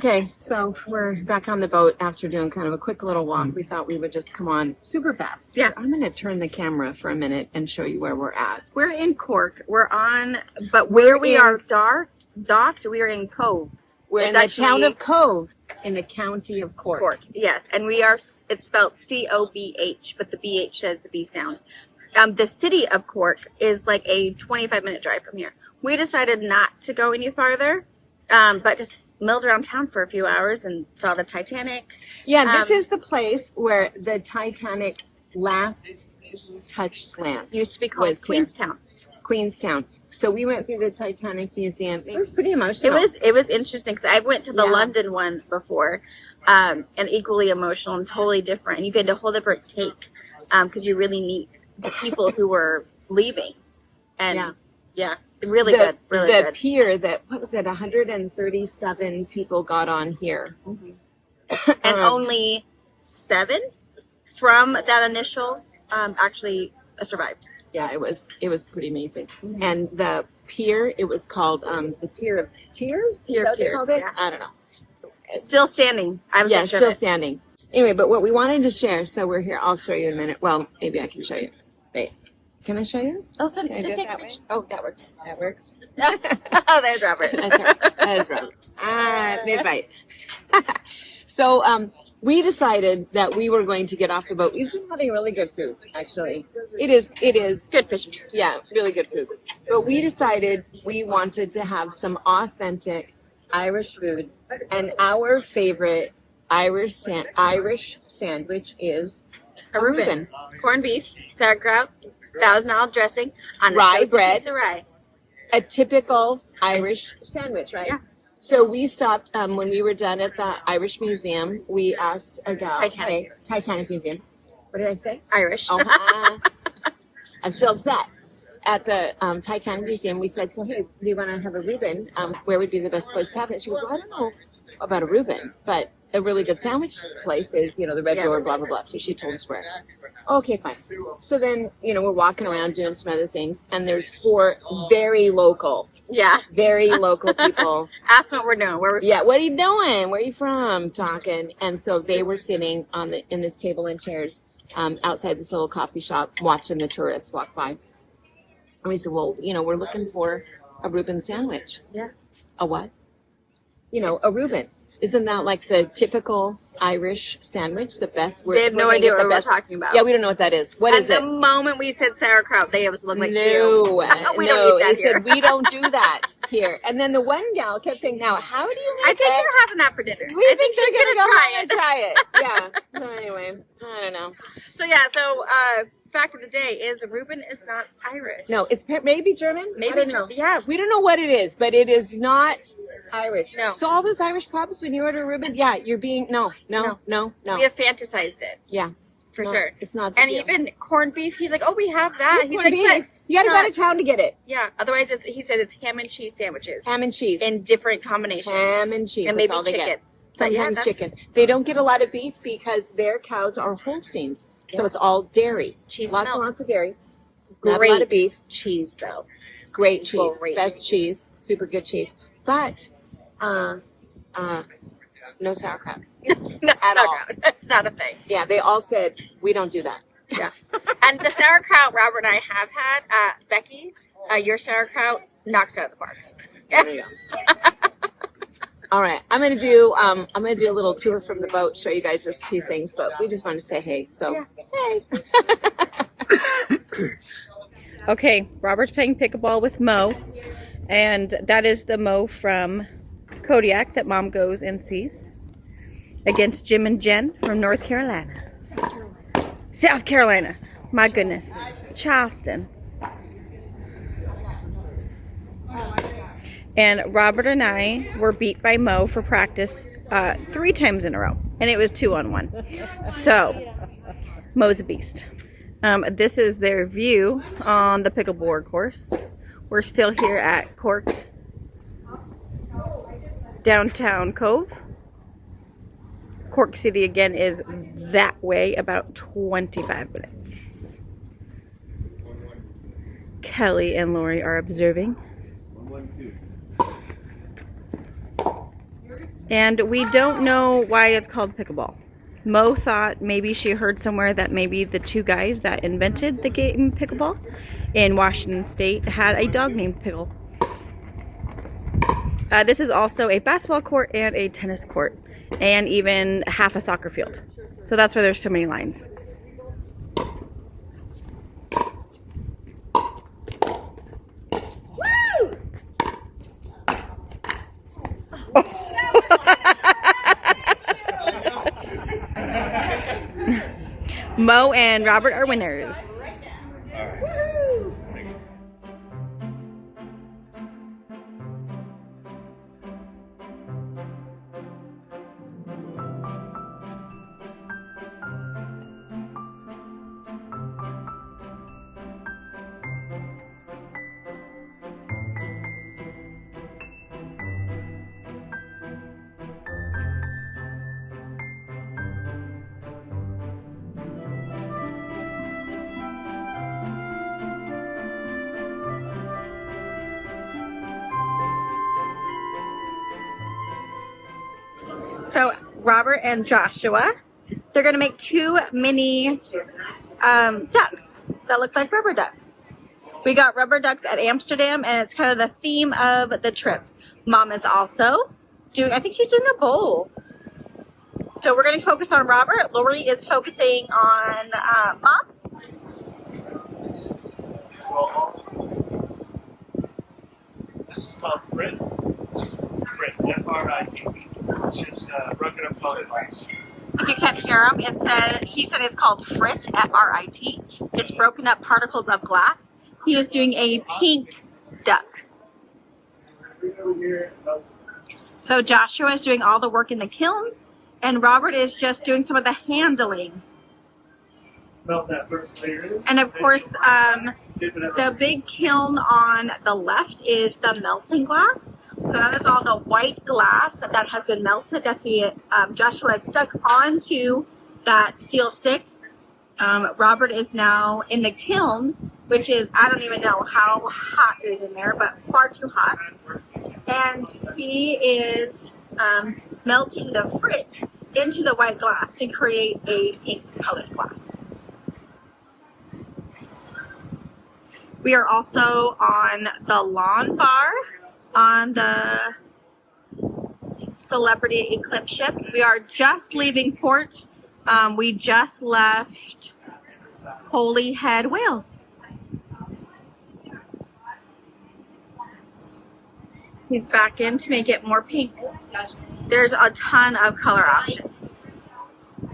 Okay, so we're back on the boat after doing kind of a quick little walk. We thought we would just come on super fast. Yeah. I'm going to turn the camera for a minute and show you where we're at. We're in Cork. We're on, but where we are docked, we are in Cobh. We're in the town of Cobh in the county of Cork. Yes, and we are, it's spelled C-O-B-H, but the B-H says the B sound. The city of Cork is like a 25-minute drive from here. We decided not to go any farther, but just milled around town for a few hours and saw the Titanic. Yeah, this is the place where the Titanic last touched land. Used to be called Queenstown. Queenstown. So we went through the Titanic Museum. It was pretty emotional. It was interesting because I went to the London one before, and equally emotional and totally different. And you get a whole different take because you really meet the people who were leaving. And yeah, really good. Really good. The pier that, what was it, 137 people got on here. Mm-hmm. And only 7 from that initial actually survived. Yeah, it was pretty amazing. Mm-hmm. And the pier, it was called the Pier of Tears? Pier of Tears, yeah. I don't know. Still standing. Still standing. Anyway, but what we wanted to share, so we're here, I'll show you in a minute. Well, maybe I can show you. Wait, can I show you? Oh, so just take that way? Oh, that works. That works. Oh, there's Robert. That's right. That's Robert. Mid-bite. So, we decided that we were going to get off the boat. We've been having really good food, actually. It is good fish and chips. Yeah, really good food. But we decided we wanted to have some authentic Irish food, and our favorite Irish sandwich is a Reuben. Corned beef, sauerkraut, $1,000 dressing on rye bread. Piece of rye. A typical Irish sandwich, right? Yeah. So we stopped when we were done at the Irish Museum. We asked a gal. Titanic Museum. What did I say? Irish. Oh, I'm still upset. At the Titanic Museum, we said, so hey, we want to have a Reuben. Where would be the best place to have it? She goes, well, I don't know about a Reuben, but a really good sandwich place is, the Red Door, blah, blah, blah. So she told us where. Okay, fine. So then, we're walking around doing some other things, and there's 4 very local people. Ask what we're doing. Where we're what are you doing? Where are you from? Talking. And so they were sitting in this table and chairs outside this little coffee shop watching the tourists walk by. And we said, well, we're looking for a Reuben sandwich. Yeah. A what? A Reuben. Isn't that like the typical Irish sandwich? The best? They have no idea what we're talking about. Yeah, we don't know what that is. What is it? At the moment we said sauerkraut, they always looked like no, we don't eat that they here. said we don't do that here. And then the one gal kept saying, now, how do you make I think they're having that for dinner. I think she's they're going to go try home and try it. Yeah. So anyway, I don't know. So fact of the day is Reuben is not Irish. No, it's maybe German. Maybe, I don't know. Yeah. We don't know what it is, but it is not Irish. No. So all those Irish pubs, when you order Reuben, you're being, no. We have fantasized it. Yeah. For sure. It's not the and deal. even corned beef, he's like, oh, we have that. He's like, beef. You got to go to town to get it. Yeah. Otherwise, he said it's ham and cheese sandwiches. Ham and cheese. In different combinations. Ham and cheese. And maybe all chicken. They get. Sometimes chicken. They don't get a lot of beef because their cows are Holsteins. So it's all dairy. Cheese lots and lots of dairy. Great not a lot of beef. Cheese, though. Great cheese. Best cheese. Super good cheese. But no sauerkraut. No, at all. That's not a thing. Yeah, they all said, we don't do that. Yeah. And the sauerkraut Robert and I have had, Becky, your sauerkraut knocks it out of the park. There you go. All right, I'm gonna do a little tour from the boat, show you guys just a few things, but we just want to say hey. So hey. Okay, Robert's playing pickleball with Mo, and that is the Mo from Kodiak that Mom goes and sees against Jim and Jen from North Carolina. South Carolina. My goodness. Charleston. And Robert and I were beat by Mo for practice 3 times in a row. And it was 2-on-1. So, Mo's a beast. This is their view on the pickleball course. We're still here at Cork, downtown Cobh. Cork City again is that way, about 25 minutes. Kelly and Lori are observing. And we don't know why it's called pickleball. Mo thought maybe she heard somewhere that maybe the two guys that invented the game pickleball in Washington State had a dog named Pickle. This is also a basketball court and a tennis court, and even half a soccer field. So that's why there's so many lines. Woo! Mo and Robert are winners. So Robert and Joshua, they're gonna make 2 mini ducks that look like rubber ducks. We got rubber ducks at Amsterdam, and it's kind of the theme of the trip. Mom is also doing, I think she's doing a bowl. So we're gonna focus on Robert. Lori is focusing on Mom. This is called Frit. Frit, F-R-I-T. It's just broken up colored lines. If you can't hear him, he said it's called Frit, F-R-I-T. It's broken up particles of glass. He is doing a pink duck. So Joshua is doing all the work in the kiln, and Robert is just doing some of the handling. Melt that first layer. And of course, the big kiln on the left is the melting glass. So that is all the white glass that has been melted that Joshua has stuck onto that steel stick. Robert is now in the kiln, which is, I don't even know how hot it is in there, but far too hot. And he is melting the frit into the white glass to create a pink colored glass. We are also on the lawn bar on the Celebrity Eclipse ship. We are just leaving port. We just left Holyhead, Wales. He's back in to make it more pink. There's a ton of color options.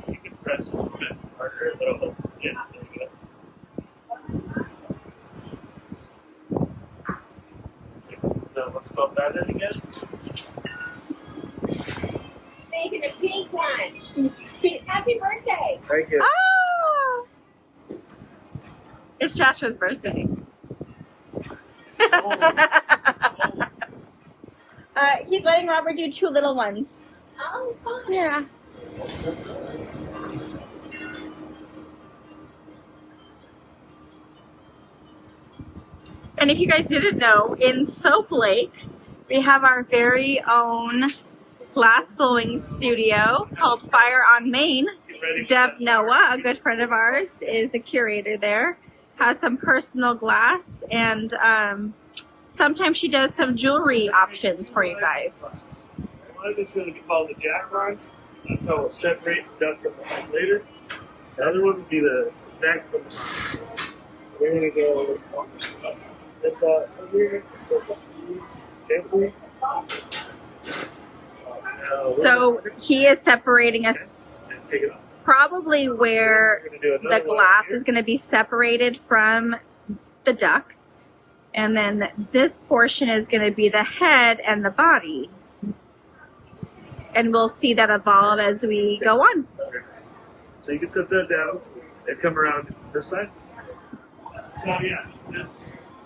You can press a little bit harder, a little bit. Yeah, there you go. Now let's pop that in again. Making a pink one. Happy birthday. Thank you. Oh! It's Joshua's birthday. He's letting Robert do 2 little ones. Oh, fun. Yeah. And if you guys didn't know, in Soap Lake, we have our very own glass blowing studio called Fire on Main. Deb Noah, a good friend of ours, is a curator there. Has some personal glass, and sometimes she does some jewelry options for you guys. One is going to be called the jack line. That's how we'll separate the duck from the head later. The other one would be the neck from the. We're going to go with that over here. Gently. So he is separating us And take it off. probably where We're going to do the another one glass here. is going to be separated from the duck. And then this portion is going to be the head and the body. And we'll see that evolve as we go on. So you can set that down and come around this side. So yeah,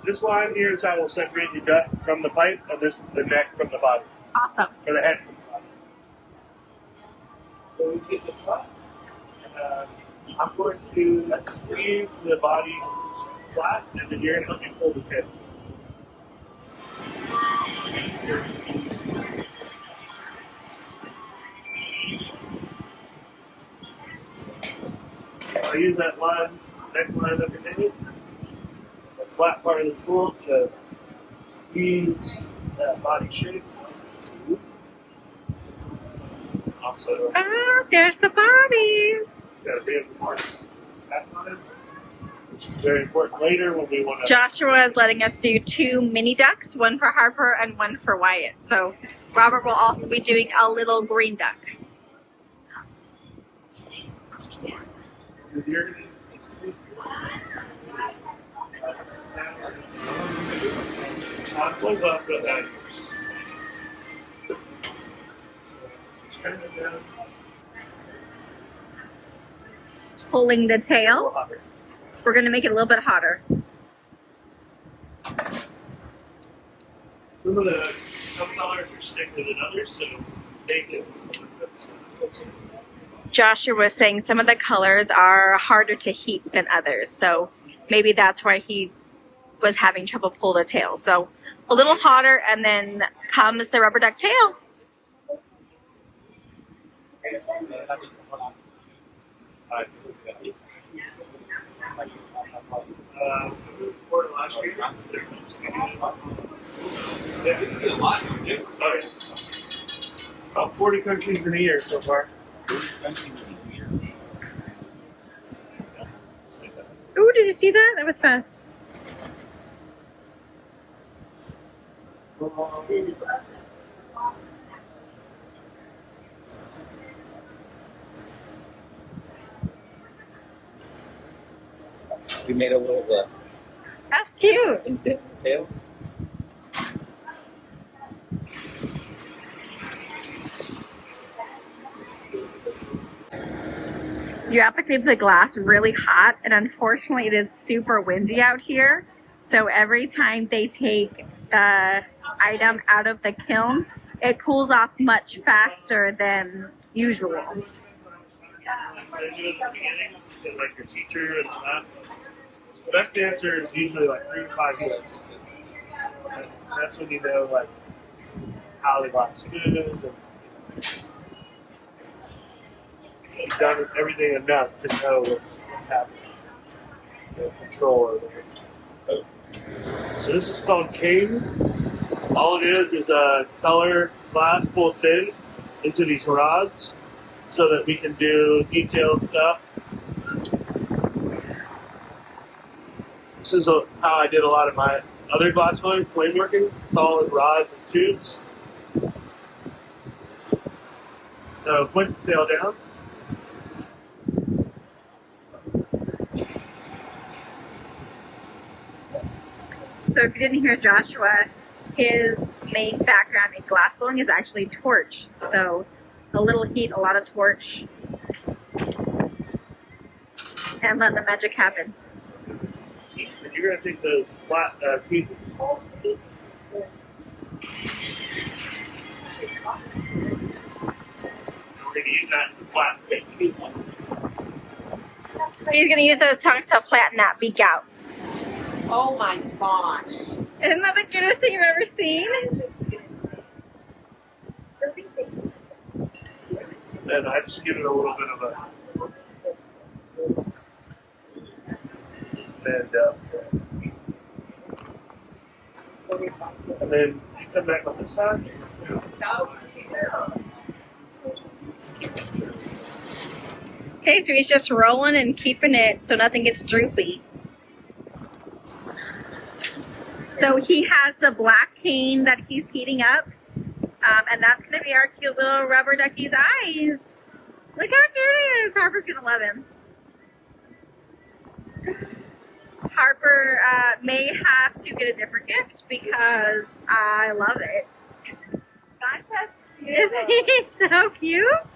this line here is how we'll separate the duck from the pipe, and this is the neck from the body, Awesome. or the head from the body. So we get this up, and I'm going to squeeze the body flat, and then you're going to help me pull the tail. use that line, neck line underneath, the flat part of the pool to squeeze that body shape. Also, there's the body. got a reinforced back line, which is very important later when we want to. Joshua is letting us do 2 mini ducks, one for Harper and one for Wyatt. So Robert will also be doing a little green duck. Pulling the tail. We're going to make it a little bit hotter. Some colors are stickier than others, so take it. Joshua was saying some of the colors are harder to heat than others, so maybe that's why he was having trouble pull the tail. So a little hotter, and then comes the rubber duck tail. About 40 countries in a year so far. Ooh, did you see that? That was fast. We made a little That's cute. tail. You have to keep the glass really hot, and unfortunately it is super windy out here. So every time they take the item out of the kiln, it cools off much faster than usual. Like your teacher and that. The best answer is usually like 3 to 5 years. And that's when you know like how the glass is and you've done everything enough to know what's happening. Control over it. So this is called Cobh. All it is a color glass pulled thin into these rods so that we can do detailed stuff. This is how I did a lot of my other glass flame working. It's all in rods and tubes. So point the tail down. So if you didn't hear Joshua, his main background in glass blowing is actually torch. So a little heat, a lot of torch, and let the magic happen. And you're going to take those flat teeth. We're going to use that to flatten this. He's going to use those tongues to flatten that beak out. Oh my gosh. Isn't that the cutest thing you've ever seen? And I just give it a little bit of a and then you come back on this side. Okay, so he's just rolling and keeping it so nothing gets droopy. So he has the black cane that he's heating up, and that's going to be our cute little rubber ducky's eyes. Look how cute he is. Harper's going to love him. Harper may have to get a different gift because I love it. That's cute. Isn't he so cute?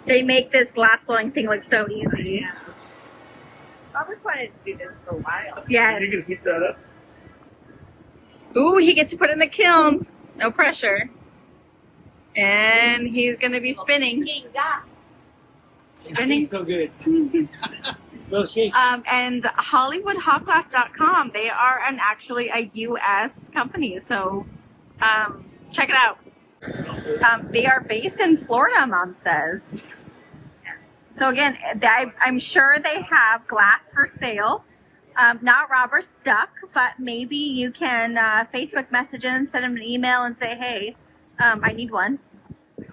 They make this glass blowing thing look so easy. Yeah. Robert wanted to do this for a while. Yeah. You're going to keep that up. Ooh, he gets to put it in the kiln. No pressure. And he's going to be spinning. Spinning. So good. Well, shake. And HollywoodHotGlass.com. They are actually a U.S. company. So check it out. They are based in Florida, Mom says. So again, I'm sure they have glass for sale. Not Robert's duck, but maybe you can Facebook message him, send him an email and say, hey, I need one. And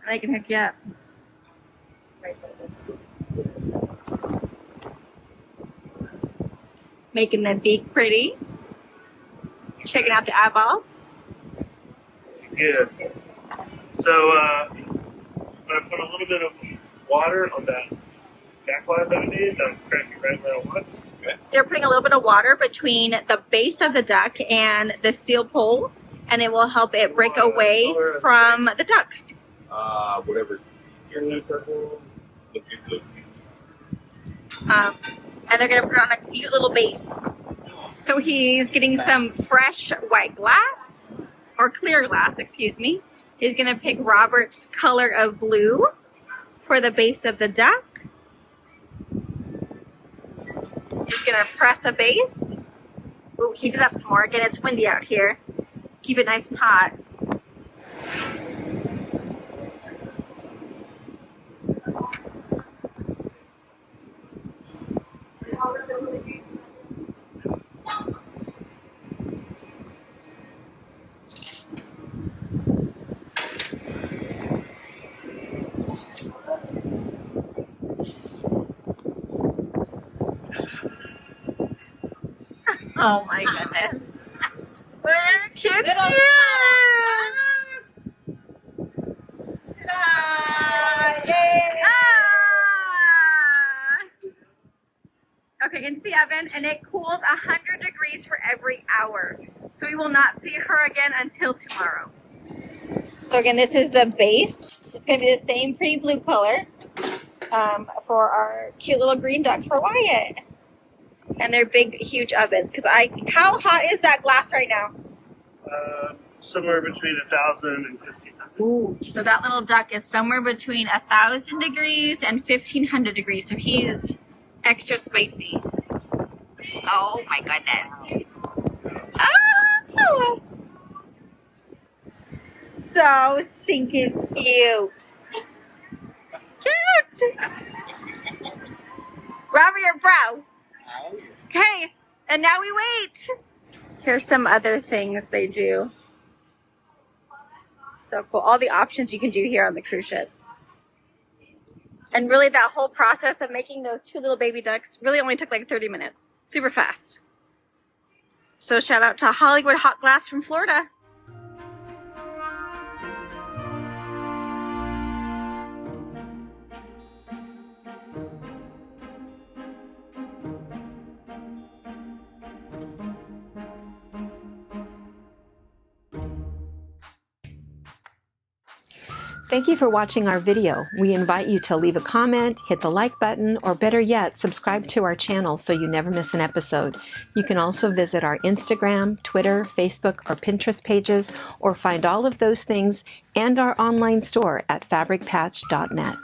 they can hook you up. Making the beak pretty. Checking out the eyeballs. Yeah. So I'm gonna put a little bit of water on that backline that I need. I'm cracking right where I want. They're putting a little bit of water between the base of the duck and the steel pole, and it will help it break away from the duck. Whatever. And they're going to put on a cute little base. So he's getting some fresh white glass, or clear glass, excuse me. He's going to pick Robert's color of blue for the base of the duck. He's going to press a base. Ooh, heat it up some more. Again, it's windy out here. Keep it nice and hot. Oh my goodness. Look how cute she is. Okay, into the oven, and it cools 100 degrees for every hour. So we will not see her again until tomorrow. So again, this is the base. It's going to be the same pretty blue color for our cute little green duck for Wyatt. And they're big, huge ovens. How hot is that glass right now? Somewhere between 1,000 and 1,500. Ooh. So that little duck is somewhere between 1,000 degrees and 1,500 degrees. So he's extra spicy. Oh my goodness. Oh! So stinking cute. Cute! Robert, your brow. Okay, and now we wait. Here's some other things they do. So cool. All the options you can do here on the cruise ship. And really that whole process of making those two little baby ducks really only took like 30 minutes. Super fast. So shout out to Hollywood Hot Glass from Florida. Thank you for watching our video. We invite you to leave a comment, hit the like button, or better yet, subscribe to our channel so you never miss an episode. You can also visit our Instagram, Twitter, Facebook, or Pinterest pages, or find all of those things and our online store at fabricpatch.net.